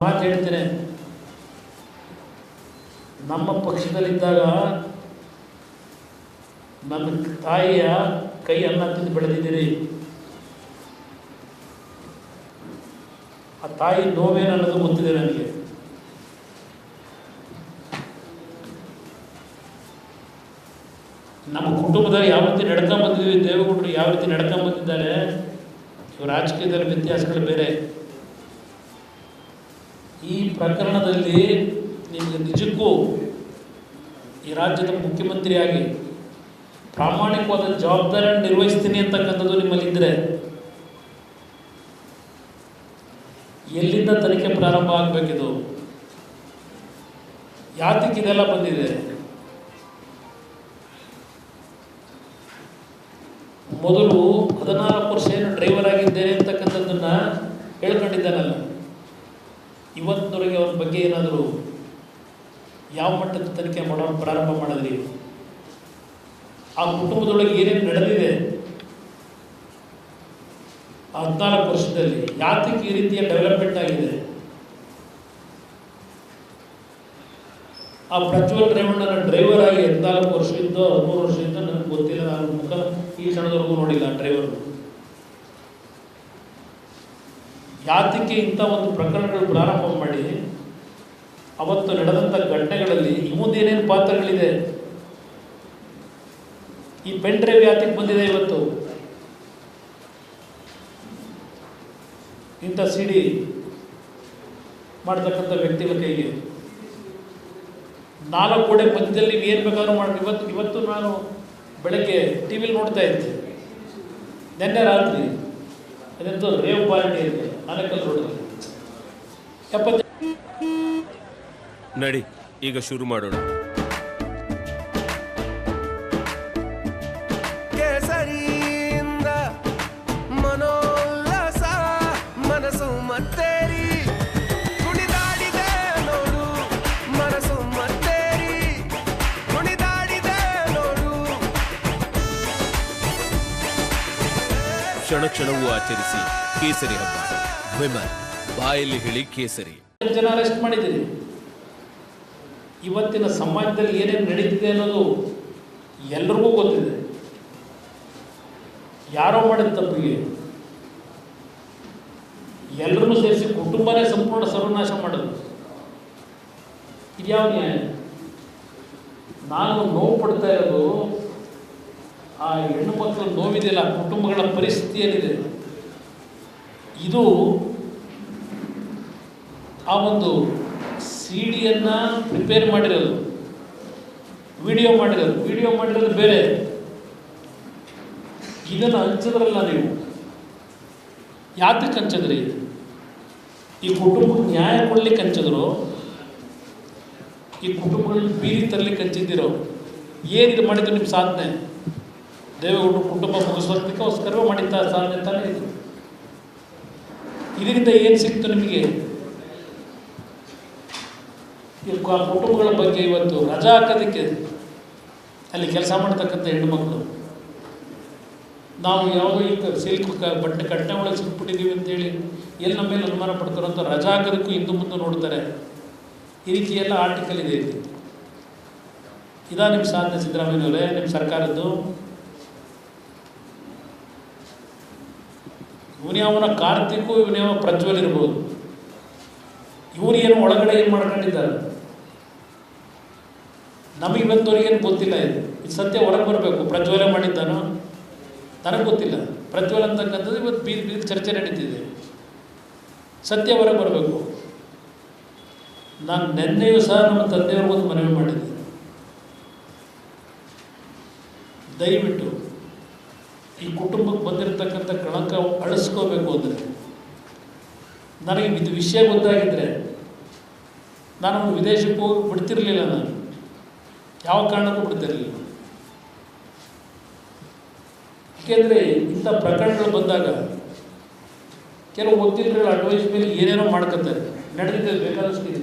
ಮಾತು ಹೇಳ್ತೇನೆ, ನಮ್ಮ ಪಕ್ಷದಲ್ಲಿದ್ದಾಗ ನನ್ನ ತಾಯಿಯ ಕೈ ಅನ್ನ ತಿಂದು ಬೆಳೆದಿದ್ದೀರಿ. ಆ ತಾಯಿ ನೋವೇನು ಅನ್ನೋದು ಗೊತ್ತಿದೆ ನನಗೆ. ನಮ್ಮ ಕುಟುಂಬದಲ್ಲಿ ಯಾವ ರೀತಿ ನಡ್ಕೊಂಬಂದಿದ್ದೀವಿ, ದೇವೇಗೌಡರು ಯಾವ ರೀತಿ ನಡ್ಕೊಂಬಂದಿದ್ದಾರೆ, ಇವರು ರಾಜಕೀಯದಲ್ಲಿ ವ್ಯತ್ಯಾಸಗಳು ಬೇರೆ. ಈ ಪ್ರಕರಣದಲ್ಲಿ ನಿಮಗೆ ನಿಜಕ್ಕೂ ಈ ರಾಜ್ಯದ ಮುಖ್ಯಮಂತ್ರಿಯಾಗಿ ಪ್ರಾಮಾಣಿಕವಾದ ಜವಾಬ್ದಾರಿಯನ್ನು ನಿರ್ವಹಿಸ್ತೀನಿ ಅಂತಕ್ಕಂಥದ್ದು ನಿಮ್ಮಲ್ಲಿದ್ದರೆ ಎಲ್ಲಿಂದ ತನಿಖೆ ಪ್ರಾರಂಭ ಆಗಬೇಕಿದು? ಯಾತಕ್ಕೆ ಇದೆಲ್ಲ ಬಂದಿದೆ? ಮೊದಲು 14 ವರ್ಷ ಏನು ಡ್ರೈವರ್ ಆಗಿದ್ದೇನೆ ಅಂತಕ್ಕಂಥದ್ದನ್ನು ಹೇಳ್ಕೊಂಡಿದ್ದಾನಲ್ಲ, ಇವತ್ತಿನವರೆಗೆ ಅವನ ಬಗ್ಗೆ ಏನಾದರೂ ಯಾವ ಮಟ್ಟದ ತನಿಖೆ ಪ್ರಾರಂಭ ಮಾಡಿದ್ರಿ? ಆ ಕುಟುಂಬದೊಳಗೆ ಏನೇನು ನಡೆದಿದೆ 14 ವರ್ಷದಲ್ಲಿ? ಯಾತಕ್ಕೆ ಈ ರೀತಿಯ ಡೆವಲಪ್ಮೆಂಟ್ ಆಗಿದೆ? ಆ ಪ್ರಜ್ವಲ್ ರೇವಣ್ಣನ ಡ್ರೈವರ್ ಆಗಿ 14 ವರ್ಷದಿಂದ 13 ವರ್ಷದಿಂದ ನನಗೆ ಗೊತ್ತಿಲ್ಲ, ನಾನು ಮುಖ ಈ ಕ್ಷಣದವರೆಗೂ ನೋಡಿಲ್ಲ ಆ ಡ್ರೈವರ್. ಯಾತಕ್ಕೆ ಇಂಥ ಒಂದು ಪ್ರಕರಣಗಳು ಪ್ರಾರಂಭ ಮಾಡಿ ಅವತ್ತು ನಡೆದಂಥ ಘಟನೆಗಳಲ್ಲಿ ಮುಂದೇನೇನು ಪಾತ್ರಗಳಿದೆ? ಈ ಪೆನ್ ಡ್ರೈವ್ ಯಾತಕ್ಕೆ ಬಂದಿದೆ ಇವತ್ತು? ಇಂಥ ಸಿಡಿ ಮಾಡ್ತಕ್ಕಂಥ ವ್ಯಕ್ತಿಗಳ ಕೈಗೆ 4 ಗೋಡೆ ಮಧ್ಯದಲ್ಲಿ ನೀವು ಏನು ಬೇಕಾದ್ರೂ ಮಾಡಿ. ಇವತ್ತು ನಾನು ಬೆಳಗ್ಗೆ ಟಿ ವಿಲಿ ನೋಡ್ತಾ ಇದ್ದೆ, ನಿನ್ನೆ ರಾತ್ರಿ ಅದೆಂತ ರೇವ್ ಪಾರ್ಟಿ ಇದೆ ಆನೇಕಲ್ ರೋಡಲ್ಲಿ 70. ನಡಿ ಈಗ ಶುರು ಮಾಡೋಣ. ಕೇಸರಿಯಿಂದ ಮನೋಲ್ಲಾಸ ಮನಸ್ಸು ಮತ್ತೇರಿ ಕುಣಿದಾಡಿದೆ ನೋಡು, ಮನಸ್ಸು ಮತ್ತೇರಿ ಕುಣಿದಾಡಿದೆ ನೋಡು. ಕ್ಷಣ ಕ್ಷಣವೂ ಆಚರಿಸಿ ಕೇಸರಿ ಹಬ್ಬ. ವಿಮಲ್ ಬಾಯಲ್ಲಿ ಹೇಳಿ ಕೇಸರಿ. ಜನ ಅರೆಸ್ಟ್ ಮಾಡಿದ್ದೀರಿ. ಇವತ್ತಿನ ಸಮಾಜದಲ್ಲಿ ಏನೇನು ನಡೀತಿದೆ ಅನ್ನೋದು ಎಲ್ರಿಗೂ ಗೊತ್ತಿದೆ. ಯಾರೋ ಮಾಡಿದ ತಪ್ಪಿಗೆ ಎಲ್ಲರನ್ನೂ ಸೇರಿಸಿ ಕುಟುಂಬನೇ ಸಂಪೂರ್ಣ ಸರ್ವನಾಶ ಮಾಡೋದು ಇದ್ಯಾವ ನ್ಯಾಯ? ನಾನು ನೋವು ಪಡ್ತಾ ಇರೋದು ಆ ಹೆಣ್ಣು ಮಕ್ಕಳ ನೋವಿದೆಯಲ್ಲ, ಕುಟುಂಬಗಳ ಪರಿಸ್ಥಿತಿ ಏನಿದೆ, ಇದು ಆ ಒಂದು ಸಿಡಿಯನ್ನು ಪ್ರಿಪೇರ್ ಮಾಡಿರೋದು, ವಿಡಿಯೋ ಮಾಡಿರೋದು ಬೇರೆ. ಇದನ್ನು ಹಂಚಿದ್ರಲ್ಲ ನೀವು, ಯಾತಕ್ಕೆ ಹಂಚಿದ್ರಿ? ಈ ಕುಟುಂಬಕ್ಕೆ ನ್ಯಾಯ ಕೊಡ್ಲಿಕ್ಕೆ ಹಂಚಿದ್ರು, ಈ ಕುಟುಂಬಗಳನ್ನ ಬೀದಿ ತರಲಿಕ್ಕೆ ಹಂಚಿದ್ದೀರೋ? ಏನಿದು ಮಾಡಿದ್ರು ನಿಮ್ಮ ಸಾಧನೆ? ದೇವೇಗೌಡರು ಕುಟುಂಬ ಮುಗಿಸೋದಕ್ಕೋಸ್ಕರವೇ ಮಾಡಿದ್ದ ಸಾಧನೆ ತಾನೇ ಇದು. ಇದರಿಂದ ಏನು ಸಿಕ್ತು ನಿಮಗೆ? ಆ ಕುಟುಂಬಗಳ ಬಗ್ಗೆ ಇವತ್ತು ರಜಾ ಹಾಕೋದಕ್ಕೆ ಅಲ್ಲಿ ಕೆಲಸ ಮಾಡ್ತಕ್ಕಂಥ ಹೆಣ್ಣುಮಕ್ಕಳು, ನಾವು ಯಾವುದೋ ಈಗ ಸಿಲ್ಕ್ ಬಟ್ಟೆ ಕಟ್ಟೆ ಒಳಗೆ ಸಿಕ್ಬಿಟ್ಟಿದ್ದೀವಿ ಅಂತೇಳಿ ಎಲ್ಲಿ ನಮ್ಮ ಮೇಲೆ ಅನುಮಾನ ಪಡ್ತಾರೋ ಅಂತ ರಜಾ ಹಾಕೋದಕ್ಕೂ ಹಿಂದೆ ಮುಂದೆ ನೋಡ್ತಾರೆ. ಈ ರೀತಿ ಎಲ್ಲ ಆರ್ಟಿಕಲ್ ಇದೆ. ಇದಾ ನಿಮ್ಮ ಸಾಧನೆ ಸಿದ್ದರಾಮಯ್ಯನವರೇ, ನಿಮ್ಮ ಸರ್ಕಾರದ್ದು? ಇವನ್ಯಾವನ ಕಾರ್ತಿಕ್ಕು, ಇವನ್ಯಾವ ಪ್ರಜ್ವಲ್ ಇರ್ಬೋದು, ಇವ್ರು ಏನು ಒಳಗಡೆ ಏನು ಮಾಡ್ಕೊಂಡಿದ್ದಾರೆ ನಮಗೆ ಇವತ್ತವರಿಗೇನು ಗೊತ್ತಿಲ್ಲ. ಇದು ಸತ್ಯ ಹೊರಗೆ ಬರಬೇಕು. ಪ್ರಜ್ವಲ ಮಾಡಿದ್ದಾನೋ ನನಗೆ ಗೊತ್ತಿಲ್ಲ. ಪ್ರಜ್ವಲ್ ಅಂತಕ್ಕಂಥದ್ದು ಇವತ್ತು ಬೀದಿ ಚರ್ಚೆ ನಡೀತಿದೆ. ಸತ್ಯ ಹೊರಗೆ ಬರಬೇಕು. ನಾನು ನಿನ್ನೆಯೂ ಸಹ ನಮ್ಮ ತಂದೆಯವ್ರಿಗೂ ಒಂದು ಮನವಿ ಮಾಡಿದ್ದೆ, ದಯವಿಟ್ಟು ಈ ಕುಟುಂಬಕ್ಕೆ ಬಂದಿರತಕ್ಕಂಥ ಕಳಂಕ ಅಳಿಸ್ಕೋಬೇಕು ಅಂದರೆ, ನನಗೆ ಇದು ವಿಷಯ ಗೊತ್ತಾಗಿದ್ದರೆ ನಾನು ವಿದೇಶಕ್ಕೆ ಹೋಗಿ ಬಿಡ್ತಿರಲಿಲ್ಲ. ನಾನು ಯಾವ ಕಾರಣಕ್ಕೂ ಬಿಡ್ತಿರಲಿಲ್ಲ. ಏಕೆಂದರೆ ಇಂಥ ಪ್ರಕರಣಗಳು ಬಂದಾಗ ಕೆಲವು ವಕೀಲರುಗಳ ಅಡ್ವೈಸ್ ಮೇಲೆ ಏನೇನೋ ಮಾಡ್ಕೊತಾರೆ. ನಡೆದಿದೆ ಬೇಕಾದಷ್ಟಿದೆ.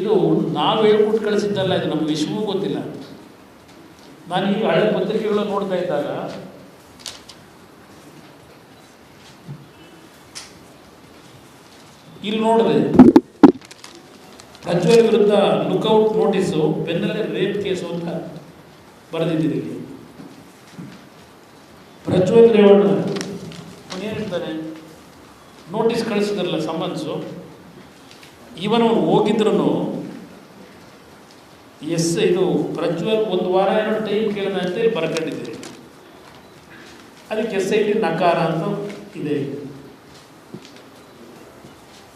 ಇದು ನಾವು ಹೇಳ್ಬಿಟ್ಟು ಕಳಿಸಿದ್ದಲ್ಲ, ಇದು ನಮ್ಮ ವಿಷಯವೂ ಗೊತ್ತಿಲ್ಲ. ನಾನು ಈಗ ಹಳೆ ಪತ್ರಿಕೆಗಳನ್ನು ನೋಡ್ತಾ ಇದ್ದಾಗ ಇಲ್ಲಿ ನೋಡಿದೆ ಪ್ರಜ್ವಲ್ ವಿರುದ್ಧ ಲುಕ್ಔಟ್ ನೋಟಿಸು, ಬೆನ್ನಲ್ಲೇ ರೇಪ್ ಕೇಸು ಅಂತ ಬರೆದಿದ್ದೀರಿ. ಪ್ರಜ್ವಲ್ ರೇವಣ್ಣ ಅವನೇನಿರ್ತಾನೆ, ನೋಟಿಸ್ ಕಳಿಸಿದ್ರಲ್ಲ ಸಮನ್ಸು, ಇವನು ಹೋಗಿದ್ರು ಇದು ಪ್ರಜ್ವಲ್ ಒಂದು ವಾರ ಏನೋ ಟೈಮ್ ಕೇಳಿದ ಅಂತೇಳಿ ಬರ್ಕೊಂಡಿದ್ದೀರಿ. ಅದಕ್ಕೆ SIT ನಕಾರ ಅಂತ ಇದೆ.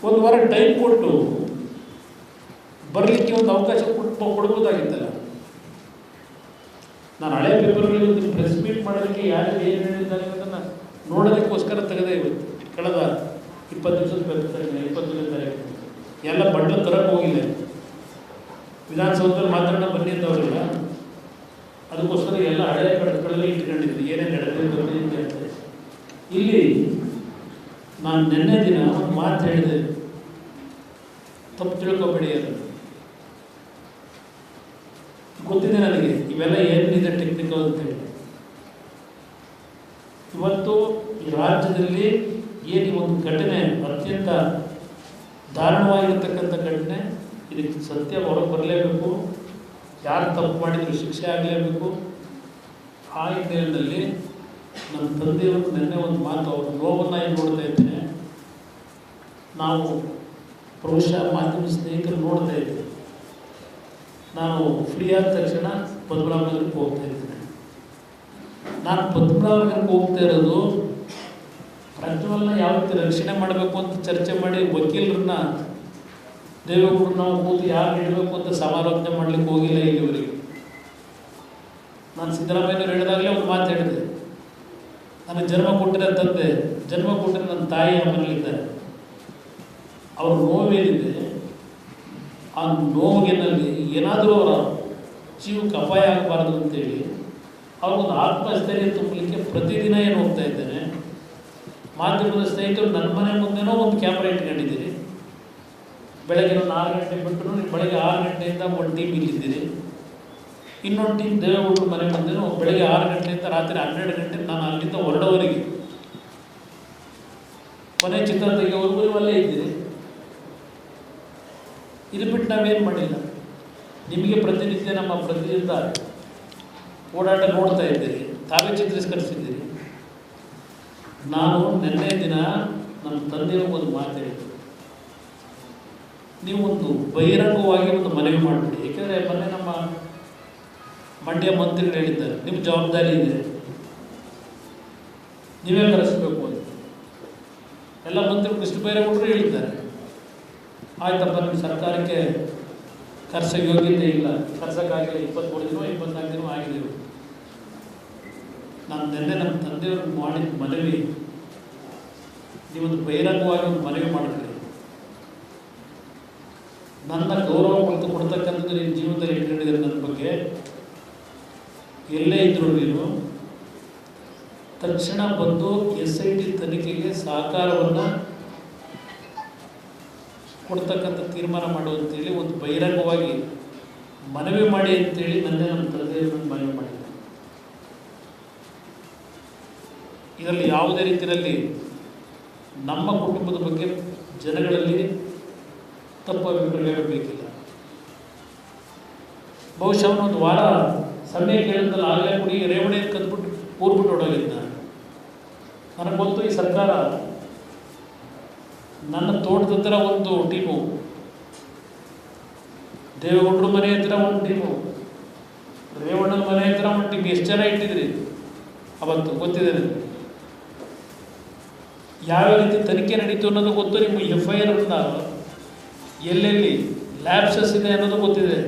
ಒಂದು ವಾರ ಟೈಮ್ ಕೊಟ್ಟು ಬರಲಿಕ್ಕೆ ಒಂದು ಅವಕಾಶ ಕೊಡ್ಬೋದಾಗಿತ್ತಲ್ಲ. ನಾನು ಹಳೆ ಪೇಪರ್ಗಳಲ್ಲಿ ಪ್ರೆಸ್ ಮೀಟ್ ಮಾಡೋದಕ್ಕೆ ಯಾರು ಏನು ಹೇಳಿದ್ದಾರೆ ಅದನ್ನು ನೋಡೋದಕ್ಕೋಸ್ಕರ ತೆಗೆದೇ ಇವತ್ತು ಕಳೆದ 20 ದಿವಸದ ಪೇಪರ್ 21ನೇ ತಾರೀಕು ಎಲ್ಲ ಬಟ್ಲ ತರಕ್ಕೆ ಹೋಗಿಲ್ಲ. ವಿಧಾನಸೌಧದಲ್ಲಿ ಮಾತಾಡೋಣ ಬನ್ನಿ ಅಂತವ್ರಲ್ಲ, ಅದಕ್ಕೋಸ್ಕರ ಎಲ್ಲ ಹಳೆಯ ಕಡಗಳಲ್ಲಿ ಇಟ್ಕೊಂಡಿದ್ವಿ ಏನೇನು ನಡೆದಿದೆ ಅಂತ. ಇಲ್ಲಿ ನಾನು ನಿನ್ನೆ ದಿನ ಒಂದು ಮಾತು ಹೇಳಿದೆ, ತಪ್ಪು ತಿಳ್ಕೊಬೇಡಿ. ಅದು ಗೊತ್ತಿದೆ ನನಗೆ ಇವೆಲ್ಲ ಏನಿದೆ ಟೆಕ್ನಿಕಲ್ ಅಂತೇಳಿ. ಇವತ್ತು ಈ ರಾಜ್ಯದಲ್ಲಿ ಏನು ಒಂದು ಘಟನೆ ಅತ್ಯಂತ ದಾರುಣವಾಗಿರತಕ್ಕಂಥ ಘಟನೆ, ಇದಕ್ಕೆ ಸತ್ಯ ಹೊರಗೆ ಬರಲೇಬೇಕು. ಯಾರು ತಪ್ಪು ಮಾಡಿದ್ರು ಶಿಕ್ಷೆ ಆಗಲೇಬೇಕು. ಆ ಹಿನ್ನೆಲೆಯಲ್ಲಿ ನಮ್ಮ ತಂದೆಯವರು ನಿನ್ನೆ ಒಂದು ಮಾತು, ಅವ್ರ ನೋವನ್ನು ಏನು ನೋಡ್ತಾ ಇದ್ದೇನೆ, ನಾವು ಬಹುಶಃ ಮಾಧ್ಯಮ ಸ್ನೇಹಿತರು ನೋಡ್ತಾ ಇದ್ದೇವೆ. ನಾನು ಫ್ರೀ ಆದ ತಕ್ಷಣ ಪದ್ಮನಾಭನಗರಕ್ಕೆ ಹೋಗ್ತಾ ಇದ್ದೇನೆ. ನಾನು ಪದ್ಮನಾಭನಗರಕ್ಕೆ ಹೋಗ್ತಾ ಇರೋದು ಪ್ರಜ್ವಲ್ನ ಯಾವ ರೀತಿ ರಕ್ಷಣೆ ಮಾಡಬೇಕು ಅಂತ ಚರ್ಚೆ ಮಾಡಿ ವಕೀಲರನ್ನ ದೇವೇಗೌಡರು ನಾವು ಕೂತು ಯಾರು ಹಿಡಬೇಕು ಅಂತ ಸಮಾಲೋಚನೆ ಮಾಡಲಿಕ್ಕೆ ಹೋಗಿಲ್ಲ ಇಲ್ಲಿವರೆಗೆ. ನಾನು ಸಿದ್ದರಾಮಯ್ಯನವ್ರು ಹೇಳಿದಾಗಲೇ ಒಂದು ಮಾತು ಹೇಳಿದೆ, ನನಗೆ ಜನ್ಮ ಕೊಟ್ಟಿರೋ ತಂದೆ, ಜನ್ಮ ಕೊಟ್ಟಿರೋ ನನ್ನ ತಾಯಿ ಮನೇಲಿದ್ದಾರೆ. ಅವ್ರ ನೋವೇನಿದೆ ಆ ನೋವಿನಲ್ಲಿ ಏನಾದರೂ ಅವರ ಜೀವಕ್ಕೆ ಅಪಾಯ ಆಗಬಾರ್ದು ಅಂತೇಳಿ ಅವ್ರಿಗೊಂದು ಆತ್ಮಸ್ಥೈರ್ಯ ತುಂಬಲಿಕ್ಕೆ ಪ್ರತಿದಿನ ಏನು ಹೋಗ್ತಾ ಇದ್ದೇನೆ. ಮಾಧ್ಯಮದ ಸ್ನೇಹಿತರು ನನ್ನ ಮನೆ ಮುಂದೆನೋ ಒಂದು ಕ್ಯಾಮ್ರಾ ಇಟ್ಕೊಂಡಿದ್ದೀರಿ. ಬೆಳಗ್ಗೆ 6 ಗಂಟೆ ಬಿಟ್ಟರು ಬೆಳಗ್ಗೆ 6 ಗಂಟೆಯಿಂದ ಒಂದು ಟೀಮ್ ಇಲ್ಲಿದ್ದೀರಿ. ಇನ್ನೊಂದು ಟೀಮ್ ದೇವೇಗೌಡರ ಮನೆ ಮುಂದೆನೋ ಬೆಳಗ್ಗೆ 6 ಗಂಟೆಯಿಂದ ರಾತ್ರಿ 12 ಗಂಟೆ ನಾನು ಅಲ್ಲಿಂದ ಹೊರಡೋವರೆಗೆ ಕೊನೆ ಚಿತ್ರ ತೆಗೆಯೋವರೆಗೂ ಇವೆಲ್ಲೇ ಇದ್ದೀರಿ. ಇದು ಬಿಟ್ಟು ನಾವೇನು ಮಾಡಿಲ್ಲ. ನಿಮಗೆ ಪ್ರತಿನಿತ್ಯ ನಮ್ಮ ಪ್ರತಿನಿತ್ಯ ಓಡಾಟ ನೋಡ್ತಾ ಇದ್ದೀರಿ, ತಾವೇ ಚಿತ್ರೀಕರಿಸಿದ್ದೀರಿ. ನಾನು ನಿನ್ನೆ ದಿನ ನಮ್ಮ ತಂದೆಯವ್ರಿಗೆ ಒಂದು ಮಾತು ಹೇಳಿದ್ದೆ, ನೀವು ಒಂದು ಬಹಿರಂಗವಾಗಿ ಒಂದು ಮನವಿ ಮಾಡಿಬಿಡಿ. ಏಕೆಂದರೆ ಮೊನ್ನೆ ನಮ್ಮ ಮಂಡ್ಯ ಮಂತ್ರಿಗಳು ಹೇಳಿದ್ದಾರೆ, ನಿಮ್ಮ ಜವಾಬ್ದಾರಿ ಇದೆ, ನೀವೇ ಕರೆಸಬೇಕು ಅಂತ. ಎಲ್ಲ ಮಂತ್ರಿಗಳು ಕೃಷ್ಣ ಬೈರೇಗೌಡರು ಹೇಳಿದ್ದಾರೆ. ಆಯ್ತಪ್ಪ, ನಿಮ್ಮ ಸರ್ಕಾರಕ್ಕೆ ಕರ್ಸೋ ಯೋಗ್ಯತೆ ಇಲ್ಲ, ಕರ್ಸೋಕ್ಕಾಗಿಲ್ಲ. 23 ದಿನ 24 ದಿನ ಆಗಿದೆವು. ನಾನು ನಿನ್ನೆ ನಮ್ಮ ತಂದೆಯವ್ರಿಗೆ ಮಾಡಿದ ಮನವಿ, ನೀವೊಂದು ಬಹಿರಂಗವಾಗಿ ಒಂದು ಮನವಿ ಮಾಡಿದ್ರಿ. ನನ್ನ ಗೌರವ ಕೊಡ್ತಕ್ಕಂಥದ್ದು ನಿಮ್ಮ ಜೀವನದಲ್ಲಿ ಇಟ್ಕೊಂಡಿದ್ದೀರಿ. ನನ್ನ ಬಗ್ಗೆ ಎಲ್ಲೇ ಇದ್ದರೂ ನೀನು ತಕ್ಷಣ ಬಂದು SIT ತನಿಖೆಗೆ ಸಹಕಾರವನ್ನು ಕೊಡ್ತಕ್ಕಂಥ ತೀರ್ಮಾನ ಮಾಡುವಂತೇಳಿ ಒಂದು ಬಹಿರಂಗವಾಗಿ ಮನವಿ ಮಾಡಿ ಅಂತೇಳಿ ನನ್ನೇ ನಮ್ಮ ತಂದೆಯವ್ರನ್ನ ಮನವಿ ಮಾಡಿದ್ದೆ. ಇದರಲ್ಲಿ ಯಾವುದೇ ರೀತಿಯಲ್ಲಿ ನಮ್ಮ ಕುಟುಂಬದ ಬಗ್ಗೆ ಜನಗಳಲ್ಲಿ ತಪ್ಪು ಅಭಿಪ್ರಾಯ ಬೇಕಿಲ್ಲ. ಬಹುಶಃ ಒಂದು ವಾರ ಸಮಯ ಕೇಳಿದ್ಮೇಲೆ ಆಗಲೇ ಕುಡಿ ರೇವಣೆ ಕದ್ಬಿಟ್ಟು ಊರ್ಬಿಟ್ಟು ಹೊಡೋಗಿದ್ದ. ನನಗೆ ಗೊತ್ತು ಈ ಸರ್ಕಾರ ನನ್ನ ತೋಟದ ಹತ್ರ ಒಂದು ಟೀಮು, ದೇವೇಗೌಡರ ಮನೆ ಹತ್ರ ಒಂದು ಟೀಮು, ರೇವಣ್ಣನ ಮನೆ ಹತ್ರ ಒಂದು ಟೀಮ್, ಎಷ್ಟು ಜನ ಇಟ್ಟಿದ್ರಿ ಅವತ್ತು ಗೊತ್ತಿದೆ ನನಗೆ. ಯಾವ ರೀತಿ ತನಿಖೆ ನಡೀತು ಅನ್ನೋದು ಗೊತ್ತು. ನಿಮ್ಮ FIR ಎಲ್ಲೆಲ್ಲಿ ಲ್ಯಾಬ್ಸಸ್ ಇದೆ ಅನ್ನೋದು ಗೊತ್ತಿದೆ.